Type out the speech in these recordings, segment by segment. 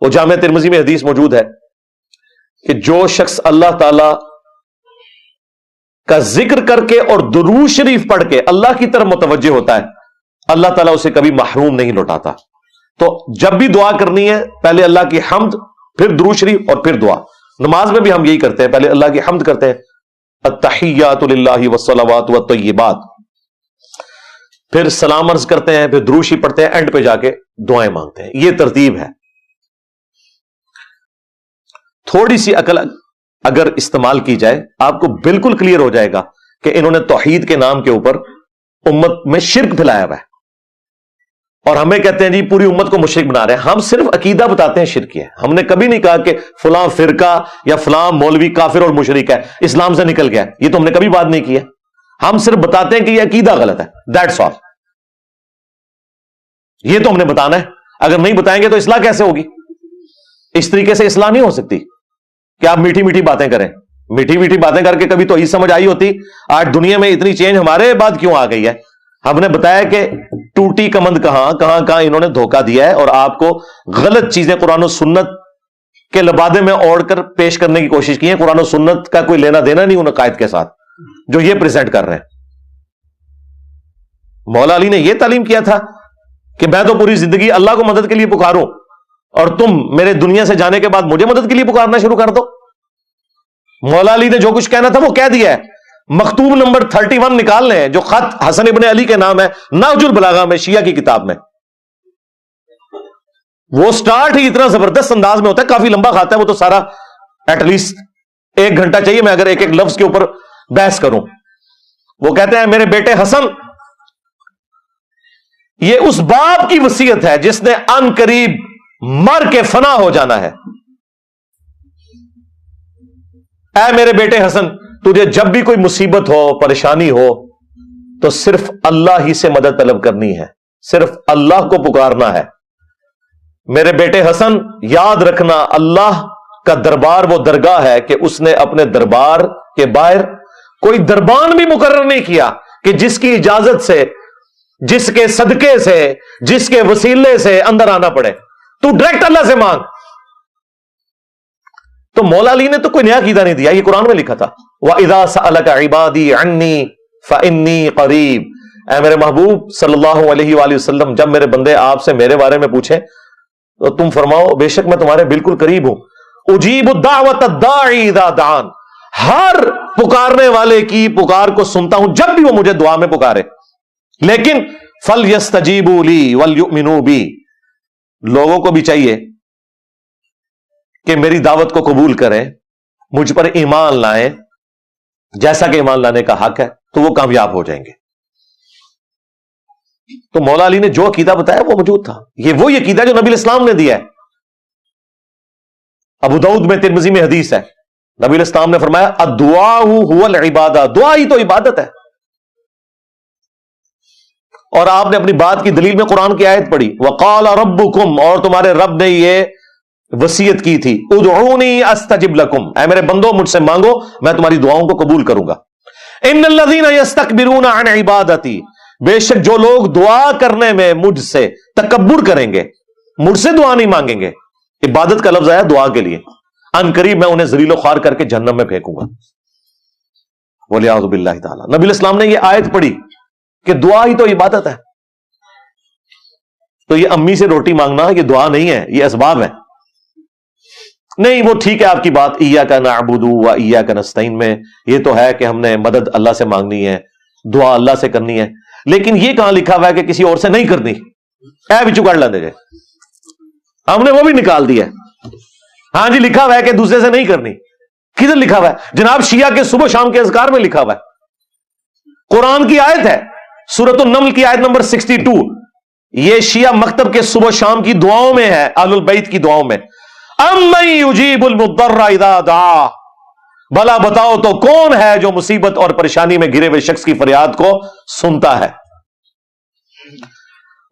وہ جامع ترمذی میں حدیث موجود ہے کہ جو شخص اللہ تعالی کا ذکر کر کے اور درود شریف پڑھ کے اللہ کی طرف متوجہ ہوتا ہے، اللہ تعالیٰ اسے کبھی محروم نہیں لوٹاتا. تو جب بھی دعا کرنی ہے پہلے اللہ کی حمد، پھر درود شریف اور پھر دعا. نماز میں بھی ہم یہی کرتے ہیں، پہلے اللہ کی حمد کرتے ہیں، التحیات للہ والصلوات والطیبات، پھر سلام عرض کرتے ہیں، پھر درود شریف پڑھتے ہیں، اینڈ پہ جا کے دعائیں مانگتے ہیں. یہ ترتیب ہے. تھوڑی سی عقل اگر استعمال کی جائے آپ کو بالکل کلیئر ہو جائے گا کہ انہوں نے توحید کے نام کے اوپر امت میں شرک پھیلایا ہوا ہے، اور ہمیں کہتے ہیں جی پوری امت کو مشرک بنا رہے ہیں. ہم صرف عقیدہ بتاتے ہیں شرک ہے. ہم نے کبھی نہیں کہا کہ فلاں فرقہ یا فلاں مولوی کافر اور مشرک ہے، اسلام سے نکل گیا. یہ تو ہم نے کبھی بات نہیں کی ہے. ہم صرف بتاتے ہیں کہ یہ عقیدہ غلط ہے، دیٹس آل. یہ تو ہم نے بتانا ہے. اگر نہیں بتائیں گے تو اصلاح کیسے ہوگی؟ اس طریقے سے اصلاح نہیں ہو سکتی کہ آپ میٹھی میٹھی باتیں کریں. میٹھی میٹھی باتیں کر کے کبھی تو یہ سمجھ آئی ہوتی. آج دنیا میں اتنی چینج ہمارے بعد کیوں آ گئی ہے؟ ہم نے بتایا کہ ٹوٹی کمند کہاں انہوں نے دھوکہ دیا ہے، اور آپ کو غلط چیزیں قرآن و سنت کے لبادے میں اوڑھ کر پیش کرنے کی کوشش کی ہے. قرآن و سنت کا کوئی لینا دینا نہیں ان عقائد کے ساتھ جو یہ پریزنٹ کر رہے ہیں. مولا علی نے یہ تعلیم کیا تھا کہ میں تو پوری زندگی اللہ کو مدد کے لیے پکاروں، اور تم میرے دنیا سے جانے کے بعد مجھے مدد کے لیے پکارنا شروع کر دو. مولا علی نے جو کچھ کہنا تھا وہ کہہ دیا ہے. مکتوب نمبر 31 نکال لیں جو خط حسن ابن علی کے نام ہے نہج البلاغہ میں، شیعہ کی کتاب میں. وہ سٹارٹ ہی اتنا زبردست انداز میں ہوتا ہے، کافی لمبا خط ہے وہ تو، سارا ایٹ لیسٹ 1 گھنٹہ چاہیے میں اگر ایک ایک لفظ کے اوپر بحث کروں. وہ کہتے ہیں میرے بیٹے حسن، یہ اس باپ کی وصیت ہے جس نے ان قریب مر کے فنا ہو جانا ہے. اے میرے بیٹے حسن، تجھے جب بھی کوئی مصیبت ہو، پریشانی ہو، تو صرف اللہ ہی سے مدد طلب کرنی ہے، صرف اللہ کو پکارنا ہے. میرے بیٹے حسن یاد رکھنا، اللہ کا دربار وہ درگاہ ہے کہ اس نے اپنے دربار کے باہر کوئی دربان بھی مقرر نہیں کیا کہ جس کی اجازت سے، جس کے صدقے سے، جس کے وسیلے سے اندر آنا پڑے. تو ڈائریکٹ اللہ سے مانگ. تو مولا علی نے تو کوئی نیا عقیدہ نہیں دیا، یہ قرآن میں لکھا تھا. وَإِذَا سَأَلَكَ عِبَادِي عَنِّي فَإِنِّي قَرِيبٌ. اے میرے محبوب صلی اللہ علیہ وآلہ وسلم، جب میرے بندے آپ سے میرے بارے میں پوچھیں تو تم فرماؤ بے شک میں تمہارے بالکل قریب ہوں. اجیب الدعوۃ الداعی اذا دعان. ہر پکارنے والے کی پکار کو سنتا ہوں جب بھی وہ مجھے دعا میں پکارے. لیکن فَلْيَسْتَجِيبُوا لِي وَلْيُؤْمِنُوا بِي. لوگوں کو بھی چاہیے کہ میری دعوت کو قبول کریں، مجھ پر ایمان لائیں جیسا کہ ایمان لانے کا حق ہے، تو وہ کامیاب ہو جائیں گے. تو مولا علی نے جو عقیدہ بتایا وہ موجود تھا. یہ وہی عقیدہ جو نبی الاسلام نے دیا ہے. ابو داؤد میں، ترمذی میں حدیث ہے، نبی الاسلام نے فرمایا الدعاء هو العبادہ. دعا ہی تو عبادت ہے. اور آپ نے اپنی بات کی دلیل میں قرآن کی آیت پڑھی، وقال ربکم، اور تمہارے رب نے یہ وصیت کی تھی، ادعونی استجب لکم. اے میرے بندو مجھ سے مانگو میں تمہاری دعاؤں کو قبول کروں گا. ان الذین یستکبرون عن عبادتی. بے شک جو لوگ دعا کرنے میں مجھ سے تکبر کریں گے، مجھ سے دعا نہیں مانگیں گے. عبادت کا لفظ آیا دعا کے لیے. ان قریب میں انہیں ذلیل و خوار کر کے جہنم میں پھینکوں گا. والیاذ باللہ تعالی. نبی الاسلام نے یہ آیت پڑھی کہ دعا ہی تو عبادت ہے. تو یہ امی سے روٹی مانگنا یہ دعا نہیں ہے، یہ اسباب ہے. نہیں وہ ٹھیک ہے آپ کی بات، ایاک نعبد و ایاک نستعین میں یہ تو ہے کہ ہم نے مدد اللہ سے مانگنی ہے، دعا اللہ سے کرنی ہے، لیکن یہ کہاں لکھا ہوا ہے کہ کسی اور سے نہیں کرنی؟ اے بچو کر لیندے جائے، ہم نے وہ بھی نکال دیا. ہاں جی لکھا ہوا ہے کہ دوسرے سے نہیں کرنی. کدھر لکھا ہوا ہے جناب؟ شیعہ کے صبح شام کے اذکار میں لکھا ہوا ہے. قرآن کی آیت ہے، سورۃ النمل کی آیت نمبر 62. یہ شیعہ مکتب کے صبح شام کی دعاؤں میں ہے، اہل البیت کی دعاؤں میں. امن یجیب المضطر اذا دعا. بھلا بتاؤ تو کون ہے جو مصیبت اور پریشانی میں گھرے ہوئے شخص کی فریاد کو سنتا ہے.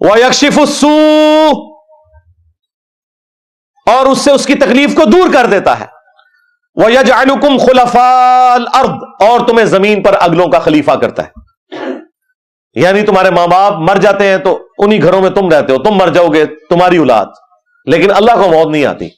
وَيَكْشِفُ السُّوءَ. اور اس سے اس کی تکلیف کو دور کر دیتا ہے. وَيَجْعَلُكُمْ خُلَفَاءَ الْأَرْضِ. اور تمہیں زمین پر اگلوں کا خلیفہ کرتا ہے. یعنی تمہارے ماں باپ مر جاتے ہیں تو انہی گھروں میں تم رہتے ہو، تم مر جاؤ گے تمہاری اولاد، لیکن اللہ کو موت نہیں آتی.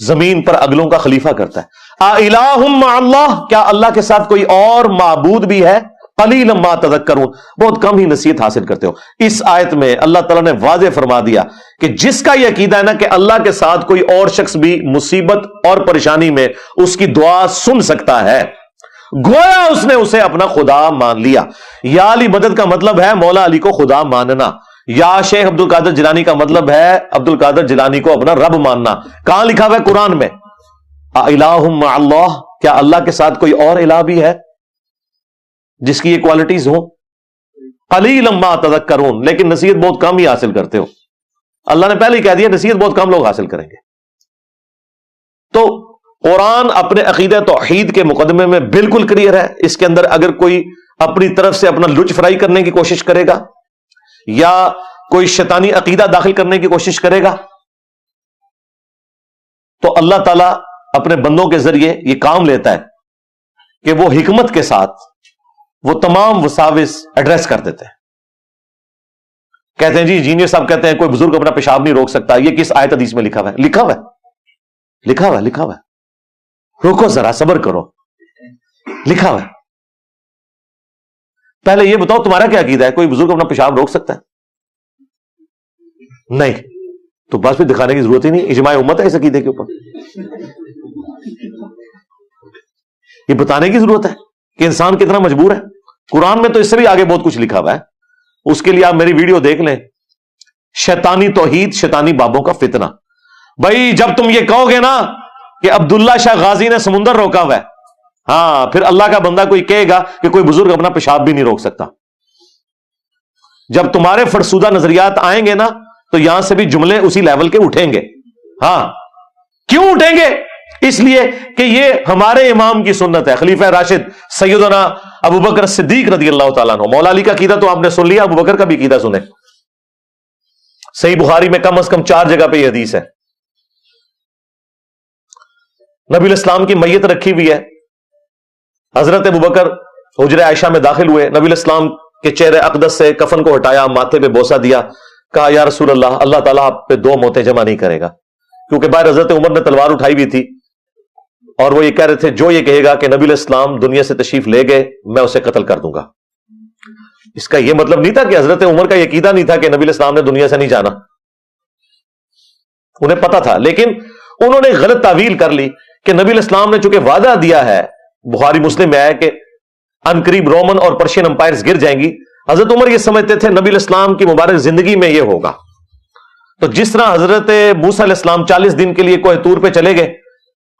زمین پر اگلوں کا خلیفہ کرتا ہے. اِلَٰهٌ مَّعَ اللَّهِ، کیا اللہ کے ساتھ کوئی اور معبود بھی ہے؟ قَلِيلًا مَّا تَذَكَّرُونَ، بہت کم ہی نصیحت حاصل کرتے ہو. اس آیت میں اللہ تعالیٰ نے واضح فرما دیا کہ جس کا یہ عقیدہ ہے نا کہ اللہ کے ساتھ کوئی اور شخص بھی مصیبت اور پریشانی میں اس کی دعا سن سکتا ہے، گویا اس نے اسے اپنا خدا مان لیا. یا علی مدد کا مطلب ہے مولا علی کو خدا ماننا. یا شیخ عبد القادر جیلانی کا مطلب ہے عبد القادر جیلانی کو اپنا رب ماننا. کہاں لکھا ہوا ہے؟ قرآن میں. اِلَٰهٌ مَّعَ اللَّهِ، کیا اللہ کے ساتھ کوئی اور الہ بھی ہے جس کی یہ کوالٹیز ہوں؟ قَلِيلًا مَّا تَذَكَّرُونَ، لیکن نصیحت بہت کم ہی حاصل کرتے ہو. اللہ نے پہلے ہی کہہ دیا نصیحت بہت کم لوگ حاصل کریں گے. تو قرآن اپنے عقیدہ توحید کے مقدمے میں بالکل کلیئر ہے. اس کے اندر اگر کوئی اپنی طرف سے اپنا لچ فرائی کرنے کی کوشش کرے گا یا کوئی شیطانی عقیدہ داخل کرنے کی کوشش کرے گا تو اللہ تعالیٰ اپنے بندوں کے ذریعے یہ کام لیتا ہے کہ وہ حکمت کے ساتھ وہ تمام وساوس ایڈریس کر دیتے ہیں. کہتے ہیں جی انجینئر صاحب کہتے ہیں کوئی بزرگ اپنا پیشاب نہیں روک سکتا. یہ کس آیت حدیث میں لکھا ہوا ہے؟ لکھا ہوا ہے، لکھا ہوا ہے، لکھا ہوا ہے. روکو ذرا، صبر کرو، لکھا ہوا ہے. پہلے یہ بتاؤ تمہارا کیا عقیدہ ہے؟ کوئی بزرگ اپنا پیشاب روک سکتا ہے؟ نہیں. تو بس پھر دکھانے کی ضرورت ہی نہیں، اجماع امت ہے اس عقیدے کے اوپر. یہ بتانے کی ضرورت ہے کہ انسان کتنا مجبور ہے. قرآن میں تو اس سے بھی آگے بہت کچھ لکھا ہوا ہے. اس کے لیے آپ میری ویڈیو دیکھ لیں، شیطانی توحید شیطانی بابوں کا فتنہ. بھائی جب تم یہ کہو گے نا کہ عبداللہ شاہ غازی نے سمندر روکا ہوا ہے، ہاں پھر اللہ کا بندہ کوئی کہے گا کہ کوئی بزرگ اپنا پیشاب بھی نہیں روک سکتا. جب تمہارے فرسودہ نظریات آئیں گے نا تو یہاں سے بھی جملے اسی لیول کے اٹھیں گے. ہاں کیوں اٹھیں گے؟ اس لیے کہ یہ ہمارے امام کی سنت ہے، خلیفہ راشد سیدنا ابو بکر صدیق رضی اللہ تعالیٰ عنہ. مولا علی کا عقیدہ تو آپ نے سن لیا، ابو بکر کا بھی عقیدہ سنیں. صحیح بخاری میں کم از کم 4 جگہ پہ یہ حدیث ہے. نبی الاسلام کی میت رکھی ہوئی ہے. حضرت ابو بکر حجرہ عائشہ میں داخل ہوئے، نبی الاسلام کے چہرے اقدس سے کفن کو ہٹایا، ماتھے پہ بوسہ دیا، کہا یا رسول اللہ، اللہ تعالیٰ آپ پہ 2 موتیں جمع نہیں کرے گا. کیونکہ باہر حضرت عمر نے تلوار اٹھائی ہوئی تھی اور وہ یہ کہہ رہے تھے جو یہ کہے گا کہ نبی الاسلام دنیا سے تشریف لے گئے میں اسے قتل کر دوں گا. اس کا یہ مطلب نہیں تھا کہ حضرت عمر کا یہ عقیدہ نہیں تھا کہ نبی الاسلام نے دنیا سے نہیں جانا، انہیں پتا تھا، لیکن انہوں نے غلط تعویل کر لی کہ نبی الاسلام نے چونکہ وعدہ دیا ہے، بخاری مسلم میں ہے کہ ان قریب رومن اور پرشین امپائرز گر جائیں گی. حضرت عمر یہ سمجھتے تھے نبی الاسلام کی مبارک زندگی میں یہ ہوگا. تو جس طرح حضرت موسیٰ علیہ السلام 40 دن کے لیے کوہ طور پہ چلے گئے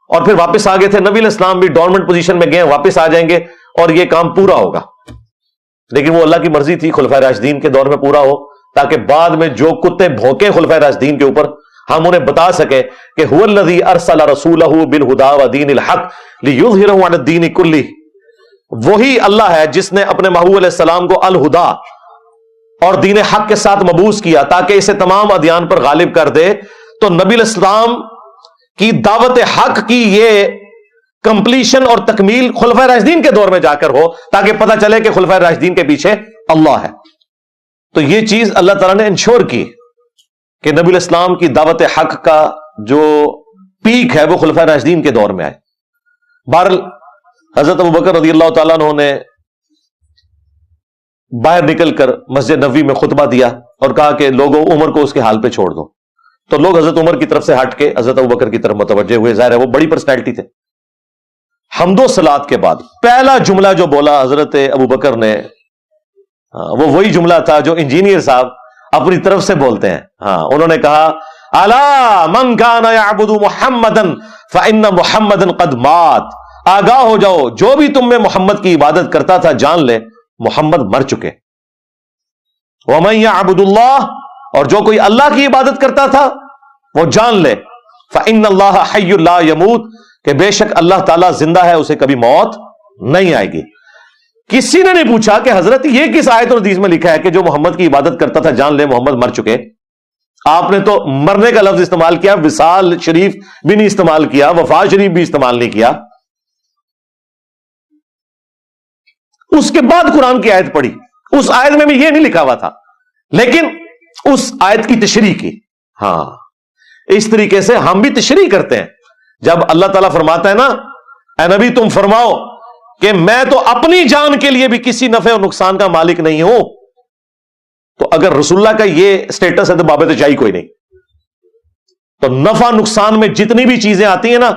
اور پھر واپس آ گئے تھے، نبی الاسلام بھی ڈورمنٹ پوزیشن میں گئے، واپس آ جائیں گے اور یہ کام پورا ہوگا. لیکن وہ اللہ کی مرضی تھی خلفائے راشدین کے دور میں پورا ہو، تاکہ بعد میں جو کتے بھونکیں خلفائے راشدین کے اوپر ہم انہیں بتا سکیں کہ هو الذی ارسل رسولہ بالہدی ودین الحق لیظہرہ علی الدین کلہ. وہی اللہ ہے جس نے اپنے محبوب علیہ السلام کو الہدا اور دین حق کے ساتھ مبعوث کیا تاکہ اسے تمام ادیان پر غالب کر دے. تو نبی الاسلام کی دعوت حق کی یہ کمپلیشن اور تکمیل خلفائے راشدین کے دور میں جا کر ہو، تاکہ پتہ چلے کہ خلفائے راشدین کے پیچھے اللہ ہے. تو یہ چیز اللہ تعالیٰ نے انشور کی کہ نبی الاسلام کی دعوت حق کا جو پیک ہے وہ خلفائے راشدین کے دور میں آئے. بہرحال حضرت ابو بکر رضی اللہ تعالیٰ عنہ نے باہر نکل کر مسجد نبوی میں خطبہ دیا اور کہا کہ لوگوں عمر کو اس کے حال پہ چھوڑ دو. تو لوگ حضرت عمر کی طرف سے ہٹ کے حضرت ابو بکر کی طرف متوجہ ہوئے. ظاہر ہے وہ بڑی پرسنالٹی تھے. حمد و صلات کے بعد پہلا جملہ جو بولا حضرت ابو بکر نے، وہ وہی جملہ تھا جو انجینئر صاحب اپنی طرف سے بولتے ہیں. انہوں نے کہا الا من کان یعبد محمدا فان محمدا قد مات. آگاہ ہو جاؤ، جو بھی تم میں محمد کی عبادت کرتا تھا جان لے محمد مر چکے. ومن یعبد اللہ، اور جو کوئی اللہ کی عبادت کرتا تھا وہ جان لے فإن اللہ حی لا یموت، کہ بے شک اللہ تعالیٰ زندہ ہے، اسے کبھی موت نہیں آئے گی. کسی نے نہیں پوچھا کہ حضرت یہ کس آیت اور حدیث میں لکھا ہے کہ جو محمد کی عبادت کرتا تھا جان لے محمد مر چکے. آپ نے تو مرنے کا لفظ استعمال کیا، وصال شریف بھی نہیں استعمال کیا، وفات شریف بھی استعمال نہیں کیا. اس کے بعد قرآن کی آیت پڑھی، اس آیت میں بھی یہ نہیں لکھا ہوا تھا. لیکن اس آیت کی تشریح کی. ہاں اس طریقے سے ہم بھی تشریح کرتے ہیں. جب اللہ تعالیٰ فرماتا ہے نا اے نبی تم فرماؤ کہ میں تو اپنی جان کے لیے بھی کسی نفع اور نقصان کا مالک نہیں ہوں, تو اگر رسول اللہ کا یہ سٹیٹس ہے تو بابت چاہیے کوئی نہیں. تو نفع نقصان میں جتنی بھی چیزیں آتی ہیں نا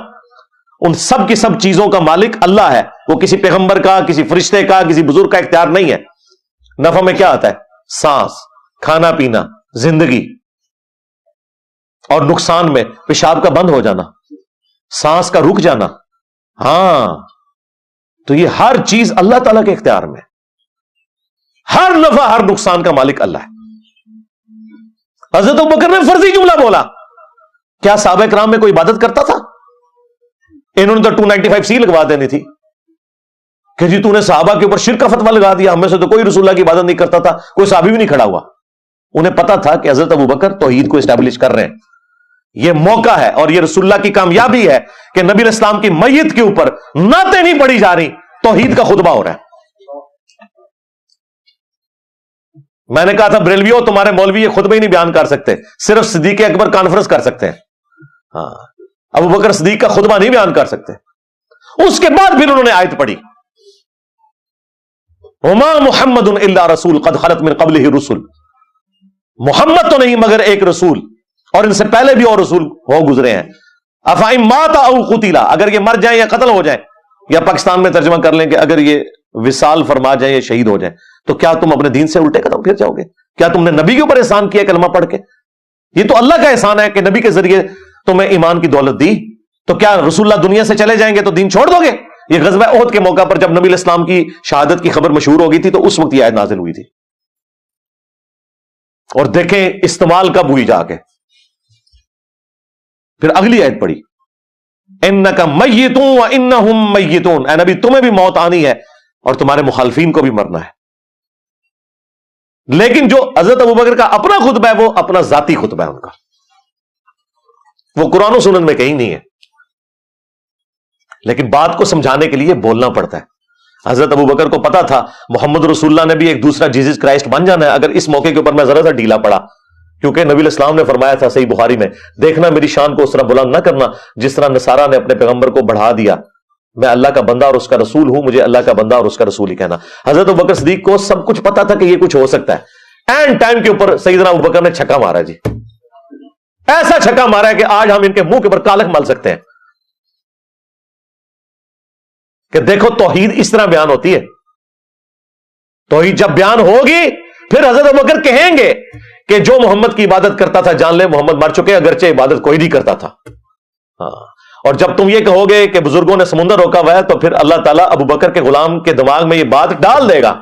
ان سب کی سب چیزوں کا مالک اللہ ہے. وہ کسی پیغمبر کا, کسی فرشتے کا, کسی بزرگ کا اختیار نہیں ہے. نفع میں کیا آتا ہے؟ سانس, کھانا پینا, زندگی. اور نقصان میں پیشاب کا بند ہو جانا, سانس کا رک جانا. ہاں تو یہ ہر چیز اللہ تعالیٰ کے اختیار میں. ہر نفع ہر نقصان کا مالک اللہ ہے. حضرت ابوبکر نے فرضی جملہ بولا. کیا صحابہ کرام میں کوئی عبادت کرتا تھا؟ انہوں نے تو 295C لگوا دینی تھی کہ جی تو نے صحابہ کے اوپر شرک کا فتویٰ لگا دیا. ہم میں سے تو کوئی رسول اللہ کی عبادت نہیں کرتا تھا, کوئی صحابی بھی نہیں کھڑا ہوا. انہیں پتا تھا کہ حضرت ابوبکر توحید کو اسٹیبلش کر رہے ہیں. یہ موقع ہے اور یہ رسول اللہ کی کامیابی ہے کہ نبی علیہ السلام کی میت کے اوپر نعتیں نہیں پڑھی جا رہی, توحید کا خطبہ ہو رہا ہے. میں نے کہا تھا بریلویوں تمہارے مولوی یہ خطبہ ہی نہیں بیان کر سکتے, صرف صدیق اکبر کانفرنس کر سکتے ہیں. ہاں ابوبکر صدیق کا خطبہ نہیں بیان کر سکتے. اس کے بعد پھر انہوں نے آیت پڑھی وما محمد الا رسول قد خلت من قبلہ الرسل. محمد تو نہیں مگر ایک رسول, اور ان سے پہلے بھی اور رسول ہو گزرے ہیں. افائن مات او قتلا, اگر یہ مر جائیں یا قتل ہو جائیں, یا پاکستان میں ترجمہ کر لیں کہ اگر یہ وصال فرما جائیں یا شہید ہو جائیں, تو کیا تم اپنے دین سے الٹے قدم پھر جاؤ گے؟ کیا تم نے نبی کے اوپر احسان کیا کلمہ پڑھ کے؟ یہ تو اللہ کا احسان ہے کہ نبی کے ذریعے تمہیں ایمان کی دولت دی. تو کیا رسول اللہ دنیا سے چلے جائیں گے تو دین چھوڑ دو گے؟ یہ غزوہ احد کے موقع پر جب نبی علیہ السلام کی شہادت کی خبر مشہور ہو گئی تھی تو اس وقت یہ آیت نازل ہوئی تھی. اور دیکھیں استعمال کب ہوئی جا کے. پھر اگلی آیت پڑھی انک میتون وانہم میتون, اے نبی تمہیں بھی موت آنی ہے اور تمہارے مخالفین کو بھی مرنا ہے. لیکن جو حضرت ابوبکر کا اپنا خطبہ ہے وہ اپنا ذاتی خطبہ ہے ان کا, وہ قرآن و سنت میں کہیں نہیں ہے. لیکن بات کو سمجھانے کے لیے بولنا پڑتا ہے. حضرت ابوبکر کو پتا تھا محمد رسول اللہ نے بھی ایک دوسرا جیزس کرائسٹ بن جانا ہے. اگر اس موقع کے اوپر میں ذرا سا ڈھیلا پڑا, کیونکہ نبی علیہ السلام نے فرمایا تھا صحیح بخاری میں, دیکھنا میری شان کو اس طرح بلند نہ کرنا جس طرح نصارہ نے اپنے پیغمبر کو بڑھا دیا. میں اللہ کا بندہ اور اس کا رسول ہوں, مجھے اللہ کا بندہ اور اس کا رسول ہی کہنا. حضرت ابوبکر صدیق کو سب کچھ پتا تھا کہ یہ کچھ ہو سکتا ہے. اینڈ ٹائم کے اوپر سیدنا ابوبکر نے چھکا مارا. جی ایسا چھکا مارا ہے کہ آج ہم ان کے منہ کے اوپر کالک مل سکتے ہیں کہ دیکھو توحید اس طرح بیان ہوتی ہے. توحید جب بیان ہوگی پھر حضرت ابوبکر کہیں گے کہ جو محمد کی عبادت کرتا تھا جان لے محمد مر چکے, اگرچہ عبادت کوئی نہیں کرتا تھا. ہاں اور جب تم یہ کہو گے کہ بزرگوں نے سمندر روکا ہوا ہے تو پھر اللہ تعالیٰ ابوبکر کے غلام کے دماغ میں یہ بات ڈال دے گا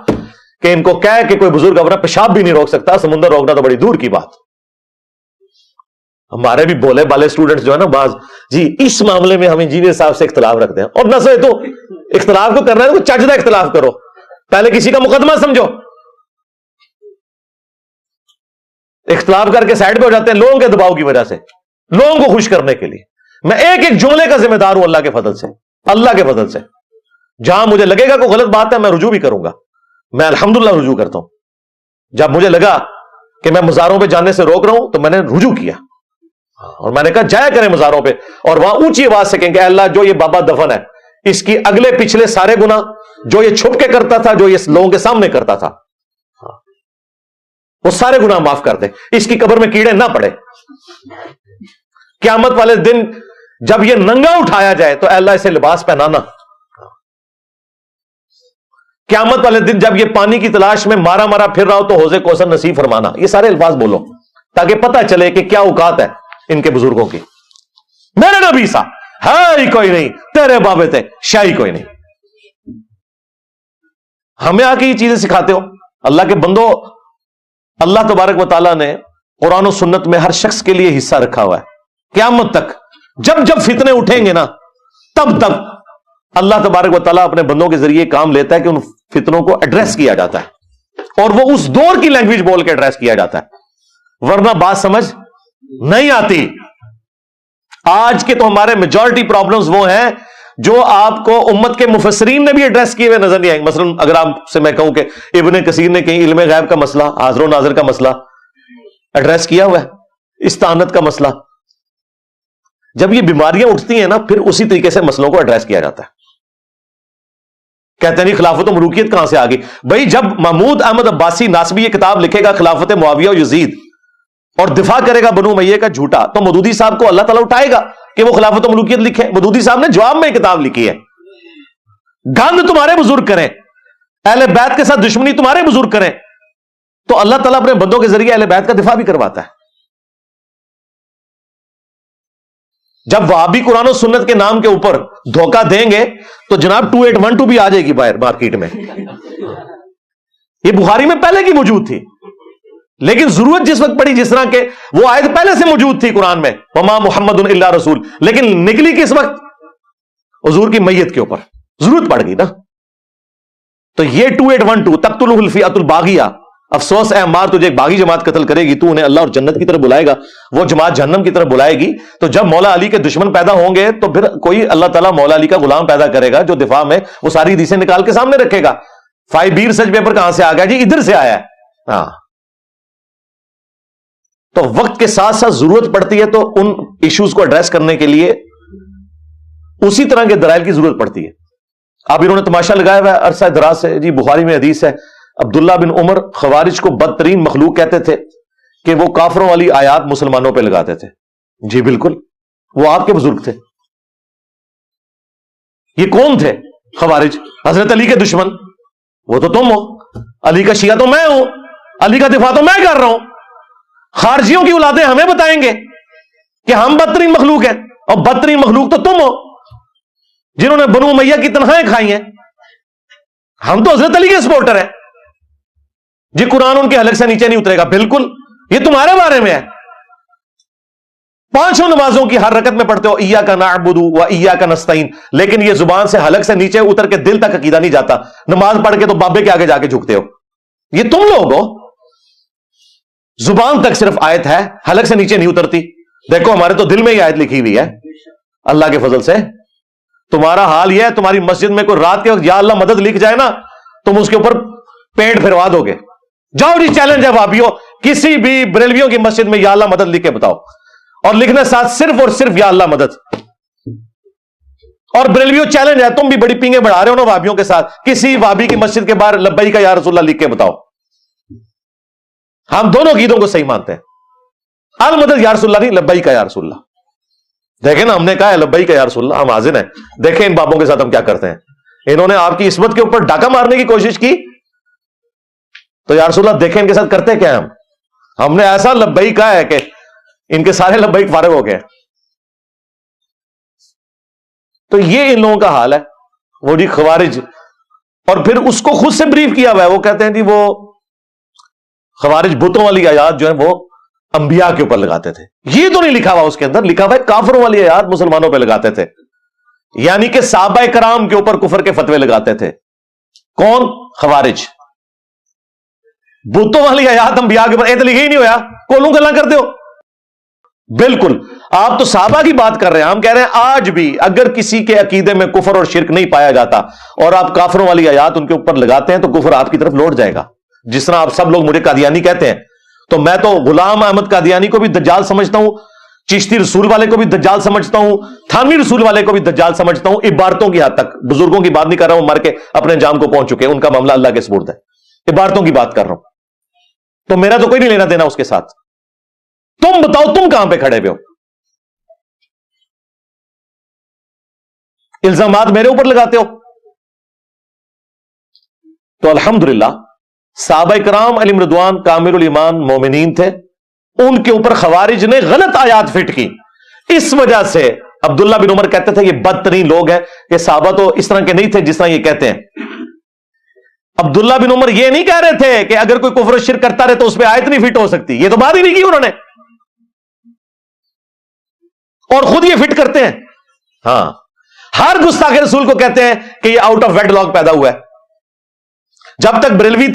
کہ ان کو کہے کہ کوئی بزرگ اپنا پیشاب بھی نہیں روک سکتا, سمندر روکنا تو بڑی دور کی بات. ہمارے بھی بولے بالے اسٹوڈنٹس جو ہے نا بعض, جی اس معاملے میں ہم انجینئر صاحب سے اختلاف رکھتے ہیں. اور نہ سوے تو اختلاف کو کرنا ہے تو چجدہ اختلاف کرو, پہلے کسی کا مقدمہ سمجھو. اختلاف کر کے سائڈ پہ ہو جاتے ہیں لوگوں کے دباؤ کی وجہ سے, لوگوں کو خوش کرنے کے لیے. میں ایک ایک جملے کا ذمہ دار ہوں اللہ کے فضل سے, اللہ کے فضل سے. جہاں مجھے لگے گا کوئی غلط بات ہے میں رجوع بھی کروں گا. میں الحمدللہ رجوع کرتا ہوں. جب مجھے لگا کہ میں مزاروں پہ جانے سے روک رہا ہوں تو میں نے رجوع کیا اور میں نے کہا جایا کریں مزاروں پہ, اور وہاں اونچی آواز سے کہیں کہ اللہ جو یہ بابا دفن ہے اس کی اگلے پچھلے سارے گناہ جو یہ چھپ کے کرتا تھا, جو یہ لوگوں کے سامنے کرتا تھا, وہ سارے گناہ معاف کر دے. اس کی قبر میں کیڑے نہ پڑے. قیامت والے دن جب یہ ننگا اٹھایا جائے تو اے اللہ اسے لباس پہنانا. قیامت والے دن جب یہ پانی کی تلاش میں مارا مارا پھر رہا ہو تو حوض کوثر نصیب فرمانا. یہ سارے الفاظ بولو تاکہ پتہ چلے کہ کیا اوقات ہے ان کے بزرگوں کی. میرے نبی سا ہے ہی کوئی نہیں, تیرے بابے تھے شاہی کوئی نہیں. ہمیں آ کے یہ چیزیں سکھاتے ہو. اللہ کے بندو, اللہ تبارک و تعالیٰ نے قرآن و سنت میں ہر شخص کے لیے حصہ رکھا ہوا ہے. قیامت تک جب جب فتنے اٹھیں گے نا تب تب اللہ تبارک و تعالیٰ اپنے بندوں کے ذریعے کام لیتا ہے کہ ان فتنوں کو ایڈریس کیا جاتا ہے, اور وہ اس دور کی لینگویج بول کے ایڈریس کیا جاتا ہے, ورنہ بات سمجھ نہیں آتی. آج کے تو ہمارے میجورٹی پرابلمز وہ ہیں جو آپ کو امت کے مفسرین نے بھی ایڈریس کیے ہوئے نظر نہیں آئیں. مثلا اگر آپ سے میں کہوں کہ ابن کثیر نے کہیں علم غیب کا مسئلہ, حاضر و ناظر کا مسئلہ, ایڈریس کیا ہوا ہے استعانت کا مسئلہ. جب یہ بیماریاں اٹھتی ہیں نا پھر اسی طریقے سے مسئلوں کو ایڈریس کیا جاتا ہے. کہتے ہیں نہیں خلافت و ملوکیت کہاں سے آ گئی؟ بھائی جب محمود احمد عباسی ناسبی یہ کتاب لکھے گا خلافت معاویہ و یزید اور دفاع کرے گا بنو امیہ کا جھوٹا، تو مودودی صاحب کو اللہ تعالیٰ اٹھائے گا کہ وہ خلافت و ملوکیت لکھے. مودودی صاحب نے جواب میں کتاب لکھی ہے. گند تمہارے بزرگ کریں، اہل بیت کے ساتھ دشمنی تمہارے بزرگ کریں، تو اللہ تعالیٰ اپنے بندوں کے ذریعے اہل بیت کا دفاع بھی کرواتا ہے. جب وہابی قرآن و سنت کے نام کے اوپر دھوکہ دیں گے تو جناب 2812 بھی آ جائے گی باہر مارکیٹ میں. یہ بخاری میں پہلے کی موجود تھی، لیکن ضرورت جس وقت پڑی، جس طرح کہ وہ آیت پہلے سے موجود تھی قرآن میں وما محمد الا رسول، لیکن نکلی کس وقت؟ حضور کی میت کے اوپر ضرورت پڑ گئی نا. تو یہ 2812 تقتلہ الفئۃ الباغیہ، افسوس اے عمار تجھے ایک باغی جماعت قتل کرے گی، تو انہیں اللہ اور جنت کی طرف بلائے گا، وہ جماعت جہنم کی طرف بلائے گی. تو جب مولا علی کے دشمن پیدا ہوں گے تو پھر کوئی اللہ تعالیٰ مولا علی کا غلام پیدا کرے گا جو دفاع میں وہ ساری حدیثیں نکال کے سامنے رکھے گا. 5B ریسرچ پیپر کہاں سے آ گیا جی؟ ادھر سے آیا ہے. ہاں تو وقت کے ساتھ ساتھ ضرورت پڑتی ہے تو ان ایشوز کو ایڈریس کرنے کے لیے اسی طرح کے دلائل کی ضرورت پڑتی ہے. اب انہوں نے تماشا لگایا ہوا ہے عرصہ دراز سے جی. بخاری میں حدیث ہے عبداللہ بن عمر خوارج کو بدترین مخلوق کہتے تھے کہ وہ کافروں والی آیات مسلمانوں پہ لگاتے تھے. جی بالکل، وہ آپ کے بزرگ تھے. یہ کون تھے خوارج؟ حضرت علی کے دشمن. وہ تو تم ہو. علی کا شیعہ تو میں ہوں، علی کا دفاع تو میں کر رہا ہوں. خارجیوں کی اولادیں ہمیں بتائیں گے کہ ہم بدترین مخلوق ہیں، اور بدترین مخلوق تو تم ہو جنہوں نے بنو امیہ کی تنخواہیں کھائی ہیں. ہم تو حضرت علی کے سپورٹر ہیں. جی قرآن ان کے حلق سے نیچے نہیں اترے گا. بالکل، یہ تمہارے بارے میں ہے. 5 نمازوں کی ہر رکعت میں پڑھتے ہو ایاک نعبد و ایاک نستعین، لیکن یہ زبان سے حلق سے نیچے اتر کے دل تک عقیدہ نہیں جاتا. نماز پڑھ کے تو بابے کے آگے جا کے جھکتے ہو. یہ تم لوگ ہو. زبان تک صرف آیت ہے، حلق سے نیچے نہیں اترتی. دیکھو ہمارے تو دل میں ہی آیت لکھی ہوئی ہے اللہ کے فضل سے. تمہارا حال یہ ہے تمہاری مسجد میں کوئی رات کے وقت یا اللہ مدد لکھ جائے نا تم اس کے اوپر پینٹ پھروا دو گے. جاؤ جی چیلنج ہے وہابیوں، کسی بھی بریلویوں کی مسجد میں یا اللہ مدد لکھ کے بتاؤ، اور لکھنے ساتھ صرف اور صرف یا اللہ مدد. اور بریلویوں چیلنج ہے، تم بھی بڑی پینگیں بڑھا رہے ہو نا وہابیوں کے ساتھ، کسی وہابی کی مسجد کے باہر لبیک کا یا رسول اللہ لکھ کے بتاؤ. ہم دونوں عقیدوں کو صحیح مانتے ہیں. المدد یا رسول اللہ نہیں، لبیک کا یا رسول اللہ. دیکھیں نا ہم نے کہا ہے لبیک کا یا رسول اللہ، ہم حاضر ہیں. دیکھیں ان بابوں کے ساتھ ہم کیا کرتے ہیں. انہوں نے آپ کی عصمت کے اوپر ڈاکہ مارنے کی کوشش کی تو یا رسول اللہ دیکھیں ان کے ساتھ کرتے کیا ہیں ہم نے ایسا لبیک کہا ہے کہ ان کے سارے لبیک فارغ ہو گئے. تو یہ ان لوگوں کا حال ہے. وہ جی خوارج، اور پھر اس کو خود سے بریف کیا ہوا ہے. وہ کہتے ہیں جی وہ خوارج بتوں والی آیات جو ہیں وہ انبیاء کے اوپر لگاتے تھے. یہ تو نہیں لکھا ہوا اس کے اندر، لکھا ہوا ہے کافروں والی آیات مسلمانوں پہ لگاتے تھے. یعنی کہ صحابہ کرام کے اوپر کفر کے فتوے لگاتے تھے. کون؟ خوارج. بتوں والی آیات انبیاء کے اوپر لکھے ہی نہیں ہوا، کولوں گلا کرتے ہو. بالکل آپ تو صحابہ کی بات کر رہے ہیں. ہم کہہ رہے ہیں آج بھی اگر کسی کے عقیدے میں کفر اور شرک نہیں پایا جاتا اور آپ کافروں والی آیات ان کے اوپر لگاتے ہیں تو کفر آپ کی طرف لوٹ جائے گا. جس طرح آپ سب لوگ مجھے قادیانی کہتے ہیں، تو میں تو غلام احمد قادیانی کو بھی دجال سمجھتا ہوں، چشتی رسول والے کو بھی دجال سمجھتا ہوں، تھانوی رسول والے کو بھی دجال سمجھتا ہوں. عبارتوں کی حد تک، بزرگوں کی بات نہیں کر رہا ہوں، مر کے اپنے جام کو پہنچ چکے، ان کا معاملہ اللہ کے سپرد ہے. عبارتوں کی بات کر رہا ہوں. تو میرا تو کوئی نہیں لینا دینا اس کے ساتھ. تم بتاؤ تم کہاں پہ کھڑے ہوئے ہو؟ الزامات میرے اوپر لگاتے ہو. تو الحمدللہ صحابہ کرام علیہم رضوان کامل الایمان مومنین تھے. ان کے اوپر خوارج نے غلط آیات فٹ کی. اس وجہ سے عبداللہ بن عمر کہتے تھے یہ بدترین لوگ ہیں. کہ صحابہ تو اس طرح کے نہیں تھے جس طرح یہ کہتے ہیں. عبداللہ بن عمر یہ نہیں کہہ رہے تھے کہ اگر کوئی کفر و شرک کرتا رہے تو اس پہ آیت نہیں فٹ ہو سکتی. یہ تو بات ہی نہیں کی انہوں نے، اور خود یہ فٹ کرتے ہیں. ہاں ہر گستاخ رسول کو کہتے ہیں کہ یہ آؤٹ آف ویڈ لاک پیدا ہوا ہے. جب تک بریلوی تھا